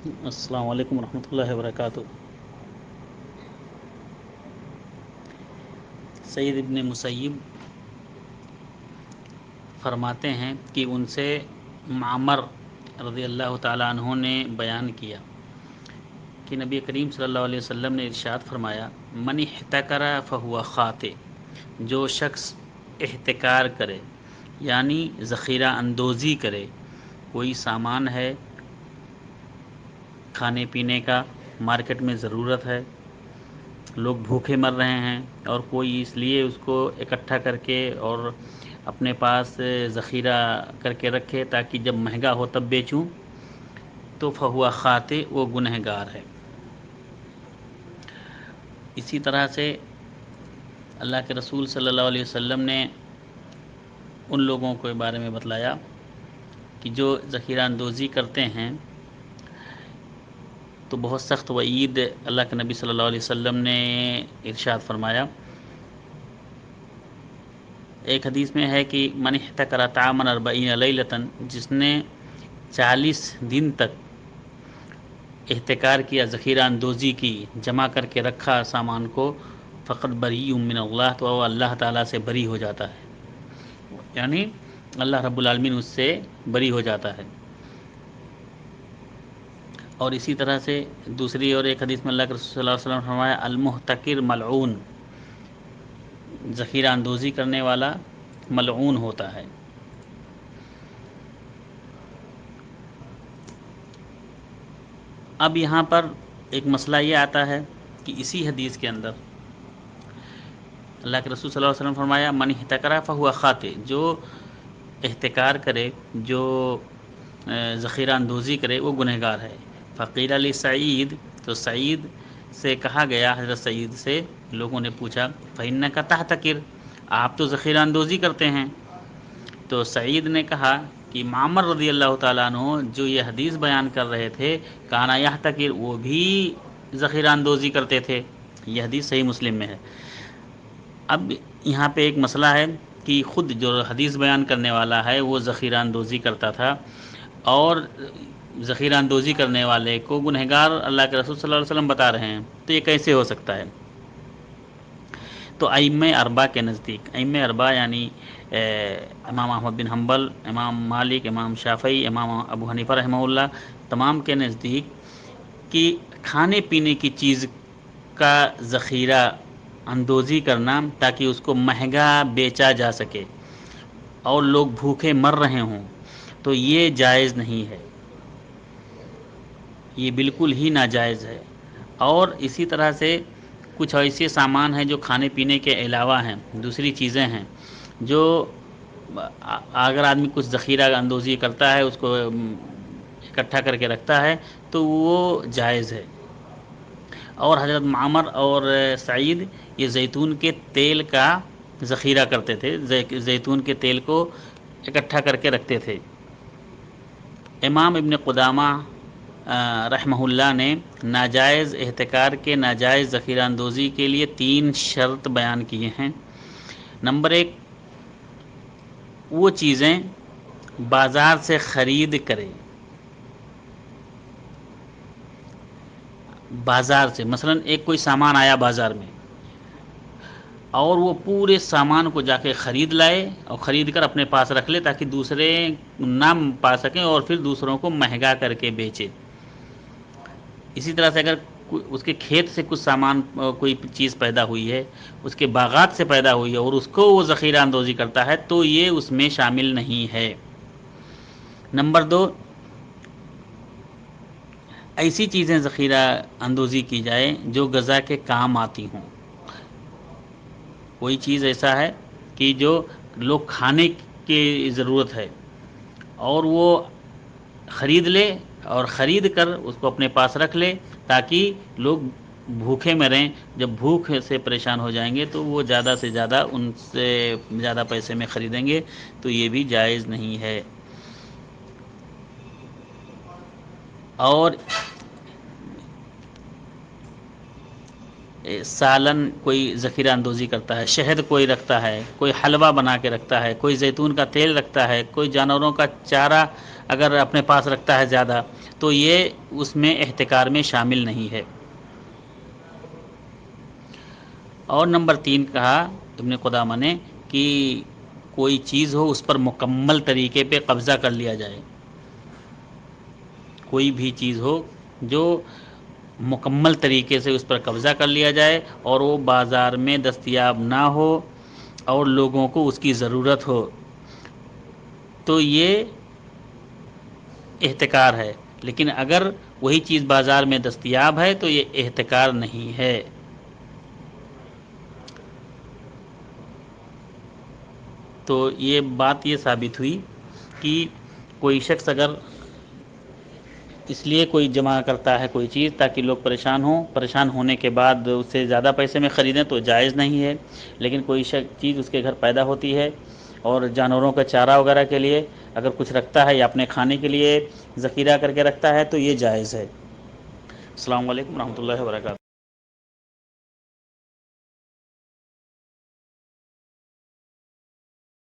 السلام علیکم ورحمۃ اللہ وبرکاتہ۔ سعید ابن مسیب فرماتے ہیں کہ ان سے معمر رضی اللہ تعالیٰ عنہ نے بیان کیا کہ نبی کریم صلی اللہ علیہ وسلم نے ارشاد فرمایا، من احتکر فہو خاطئ، جو شخص احتکار کرے یعنی ذخیرہ اندوزی کرے، کوئی سامان ہے کھانے پینے کا، مارکیٹ میں ضرورت ہے، لوگ بھوکے مر رہے ہیں، اور کوئی اس لیے اس کو اکٹھا کر کے اور اپنے پاس ذخیرہ کر کے رکھے تاکہ جب مہنگا ہو تب بیچوں، تو فہو خاطئ، وہ گنہگار ہے۔ اسی طرح سے اللہ کے رسول صلی اللہ علیہ وسلم نے ان لوگوں کے بارے میں بتلایا کہ جو ذخیرہ اندوزی کرتے ہیں تو بہت سخت وعید اللہ کے نبی صلی اللہ علیہ وسلم نے ارشاد فرمایا۔ ایک حدیث میں ہے کہ من احتکر طعاما 40 لیلۃ، جس نے 40 دن تک احتکار کیا، ذخیرہ اندوزی کی، جمع کر کے رکھا سامان کو، فقط بری من اللہ، تو وہ اللہ تعالیٰ سے بری ہو جاتا ہے، یعنی اللہ رب العالمین اس سے بری ہو جاتا ہے۔ اور اسی طرح سے دوسری اور ایک حدیث میں اللہ کے رسول صلی اللہ علیہ وسلم نے فرمایا، المحتکر ملعون، ذخیرہ اندوزی کرنے والا ملعون ہوتا ہے۔ اب یہاں پر ایک مسئلہ یہ آتا ہے کہ اسی حدیث کے اندر اللہ کے رسول صلی اللہ علیہ وسلم فرمایا، من احتکر فہو خاطئ، جو احتکار کرے، جو ذخیرہ اندوزی کرے، وہ گنہگار ہے۔ فقیل لسعید، تو سعید سے کہا گیا، حضرت سعید سے لوگوں نے پوچھا، فإنک تحتکر، آپ تو ذخیرہ اندوزی کرتے ہیں۔ تو سعید نے کہا کہ معمر رضی اللہ تعالیٰ عنہ جو یہ حدیث بیان کر رہے تھے، کانا یحتکر، وہ بھی ذخیرہ اندوزی کرتے تھے۔ یہ حدیث صحیح مسلم میں ہے۔ اب یہاں پہ ایک مسئلہ ہے کہ خود جو حدیث بیان کرنے والا ہے وہ ذخیرہ اندوزی کرتا تھا، اور ذخیرہ اندوزی کرنے والے کو گنہگار اللہ کے رسول صلی اللہ علیہ وسلم بتا رہے ہیں، تو یہ کیسے ہو سکتا ہے؟ تو ائمہ اربعہ کے نزدیک، ائمہ اربعہ یعنی امام احمد بن حنبل، امام مالک، امام شافعی، امام ابو حنیفہ رحمہ اللہ، تمام کے نزدیک کہ کھانے پینے کی چیز کا ذخیرہ اندوزی کرنا تاکہ اس کو مہنگا بیچا جا سکے اور لوگ بھوکے مر رہے ہوں، تو یہ جائز نہیں ہے، یہ بالکل ہی ناجائز ہے۔ اور اسی طرح سے کچھ ایسے سامان ہیں جو کھانے پینے کے علاوہ ہیں، دوسری چیزیں ہیں، جو اگر آدمی کچھ ذخیرہ اندوزی کرتا ہے، اس کو اکٹھا کر کے رکھتا ہے، تو وہ جائز ہے۔ اور حضرت معمر اور سعید یہ زیتون کے تیل کا ذخیرہ کرتے تھے، زیتون کے تیل کو اکٹھا کر کے رکھتے تھے۔ امام ابن قدامہ رحمہ اللہ نے ناجائز احتکار کے، ناجائز ذخیرہ اندوزی کے لیے 3 شرط بیان کیے ہیں۔ نمبر 1، وہ چیزیں بازار سے خرید کرے، بازار سے، مثلا ایک کوئی سامان آیا بازار میں، اور وہ پورے سامان کو جا کے خرید لائے اور خرید کر اپنے پاس رکھ لے تاکہ دوسرے نہ پا سکیں اور پھر دوسروں کو مہنگا کر کے بیچے۔ اسی طرح سے اگر اس کے کھیت سے کچھ سامان، کوئی چیز پیدا ہوئی ہے، اس کے باغات سے پیدا ہوئی ہے، اور اس کو وہ ذخیرہ اندوزی کرتا ہے، تو یہ اس میں شامل نہیں ہے۔ نمبر 2، ایسی چیزیں ذخیرہ اندوزی کی جائے جو غذا کے کام آتی ہوں۔ کوئی چیز ایسا ہے کہ جو لوگ کھانے کی ضرورت ہے، اور وہ خرید لے اور خرید کر اس کو اپنے پاس رکھ لے تاکہ لوگ بھوکے مریں، جب بھوک سے پریشان ہو جائیں گے تو وہ زیادہ سے زیادہ ان سے زیادہ پیسے میں خریدیں گے، تو یہ بھی جائز نہیں ہے۔ اور سالن کوئی ذخیرہ اندوزی کرتا ہے، شہد کوئی رکھتا ہے، کوئی حلوہ بنا کے رکھتا ہے، کوئی زیتون کا تیل رکھتا ہے، کوئی جانوروں کا چارہ اگر اپنے پاس رکھتا ہے زیادہ، تو یہ اس میں احتکار میں شامل نہیں ہے۔ اور نمبر 3 کہا ابن قدامہ نے کہ کوئی چیز ہو اس پر مکمل طریقے پہ قبضہ کر لیا جائے، کوئی بھی چیز ہو جو مکمل طریقے سے اس پر قبضہ کر لیا جائے اور وہ بازار میں دستیاب نہ ہو اور لوگوں کو اس کی ضرورت ہو، تو یہ احتکار ہے۔ لیکن اگر وہی چیز بازار میں دستیاب ہے تو یہ احتکار نہیں ہے۔ تو یہ بات یہ ثابت ہوئی کہ کوئی شخص اگر اس لیے کوئی جمع کرتا ہے کوئی چیز تاکہ لوگ پریشان ہوں، پریشان ہونے کے بعد اس سے زیادہ پیسے میں خریدیں تو جائز نہیں ہے۔ لیکن کوئی چیز اس کے گھر پیدا ہوتی ہے اور جانوروں کا چارہ وغیرہ کے لیے اگر کچھ رکھتا ہے یا اپنے کھانے کے لیے ذخیرہ کر کے رکھتا ہے تو یہ جائز ہے۔ السلام علیکم ورحمۃ اللہ وبرکاتہ۔